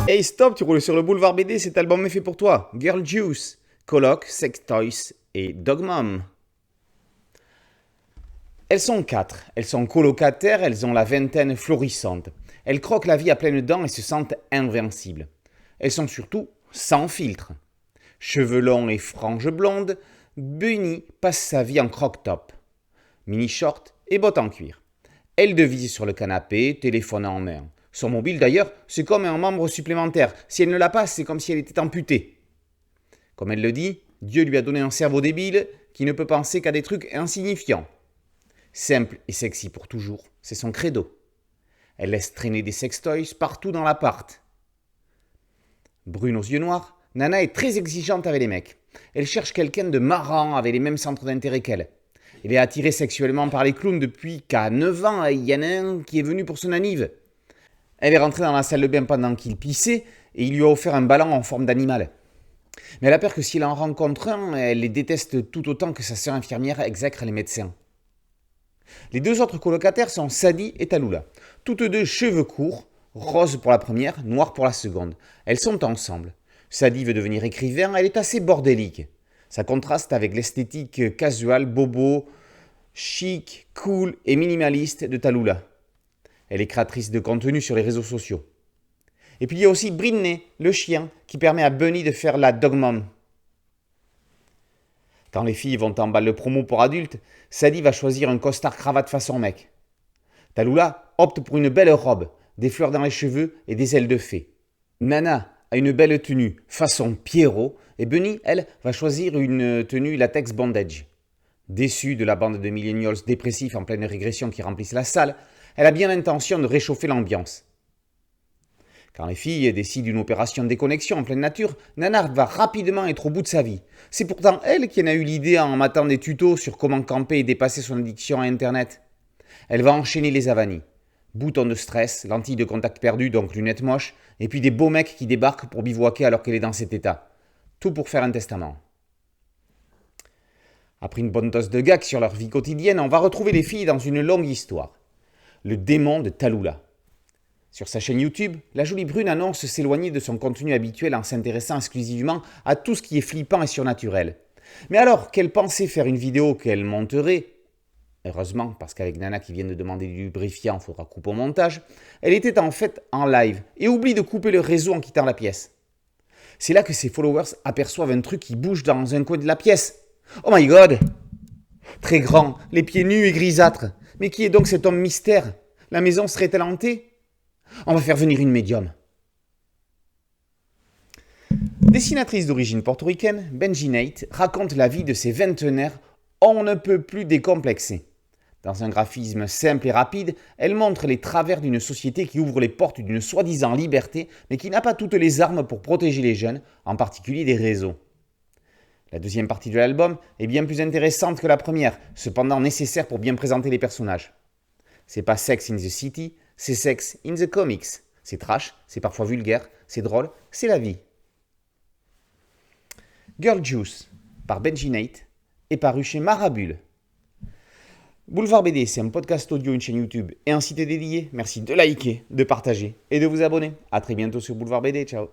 Hey stop, tu roules sur le boulevard BD, cet album est fait pour toi. Girl Juice, Coloc, Sex Toys et Dog Mom. Elles sont quatre, elles sont colocataires, elles ont la vingtaine florissante. Elles croquent la vie à pleines dents et se sentent invincibles. Elles sont surtout sans filtre. Cheveux longs et franges blondes, Bunny passe sa vie en croque-top. Mini short et bottes en cuir. Elle devise sur le canapé, téléphone en main. Son mobile d'ailleurs, c'est comme un membre supplémentaire. Si elle ne l'a pas, c'est comme si elle était amputée. Comme elle le dit, Dieu lui a donné un cerveau débile qui ne peut penser qu'à des trucs insignifiants. Simple et sexy pour toujours, c'est son credo. Elle laisse traîner des sextoys partout dans l'appart. Brune aux yeux noirs, Nana est très exigeante avec les mecs. Elle cherche quelqu'un de marrant avec les mêmes centres d'intérêt qu'elle. Elle est attirée sexuellement par les clowns depuis qu'à 9 ans, il y en a un qui est venu pour son anniv. Elle est rentrée dans la salle de bain pendant qu'il pissait et il lui a offert un ballon en forme d'animal. Mais elle a peur que s'il en rencontre un, elle les déteste tout autant que sa sœur infirmière exècre les médecins. Les deux autres colocataires sont Sadie et Tallulah. Toutes deux cheveux courts, rose pour la première, noir pour la seconde. Elles sont ensemble. Sadie veut devenir écrivain, elle est assez bordélique. Ça contraste avec l'esthétique casual, bobo, chic, cool et minimaliste de Tallulah. Elle est créatrice de contenu sur les réseaux sociaux. Et puis il y a aussi Britney, le chien, qui permet à Bunny de faire la dog mom. Quand les filles vont en balle de promo pour adultes, Sadie va choisir un costard cravate façon mec. Tallulah opte pour une belle robe, des fleurs dans les cheveux et des ailes de fée. Nana a une belle tenue façon Pierrot et Bunny, elle, va choisir une tenue latex bondage. Déçue de la bande de millennials dépressifs en pleine régression qui remplissent la salle, elle a bien l'intention de réchauffer l'ambiance. Quand les filles décident d'une opération de déconnexion en pleine nature, Nana va rapidement être au bout de sa vie. C'est pourtant elle qui en a eu l'idée en matant des tutos sur comment camper et dépasser son addiction à Internet. Elle va enchaîner les avanies. Boutons de stress, lentilles de contact perdues, donc lunettes moches, et puis des beaux mecs qui débarquent pour bivouaquer alors qu'elle est dans cet état. Tout pour faire un testament. Après une bonne dose de gags sur leur vie quotidienne, on va retrouver les filles dans une longue histoire. Le démon de Tallulah. Sur sa chaîne YouTube, la jolie brune annonce s'éloigner de son contenu habituel en s'intéressant exclusivement à tout ce qui est flippant et surnaturel. Mais alors qu'elle pensait faire une vidéo qu'elle monterait, heureusement parce qu'avec Nana qui vient de demander du lubrifiant, il faudra couper au montage, elle était en fait en live et oublie de couper le réseau en quittant la pièce. C'est là que ses followers aperçoivent un truc qui bouge dans un coin de la pièce. Oh my god! Très grand, les pieds nus et grisâtres. Mais qui est donc cet homme mystère? La maison serait-elle hantée? On va faire venir une médium. Dessinatrice d'origine portoricaine, Benji Nate raconte la vie de ses vingtenaires on ne peut plus décomplexés. Dans un graphisme simple et rapide, elle montre les travers d'une société qui ouvre les portes d'une soi-disant liberté, mais qui n'a pas toutes les armes pour protéger les jeunes, en particulier des réseaux. La deuxième partie de l'album est bien plus intéressante que la première, cependant nécessaire pour bien présenter les personnages. C'est pas Sex in the City, c'est Sex in the Comics. C'est trash, c'est parfois vulgaire, c'est drôle, c'est la vie. Girl Juice, par Benji Nate, est paru chez Marabule. Boulevard BD, c'est un podcast audio, une chaîne YouTube et un site dédié. Merci de liker, de partager et de vous abonner. A très bientôt sur Boulevard BD, ciao.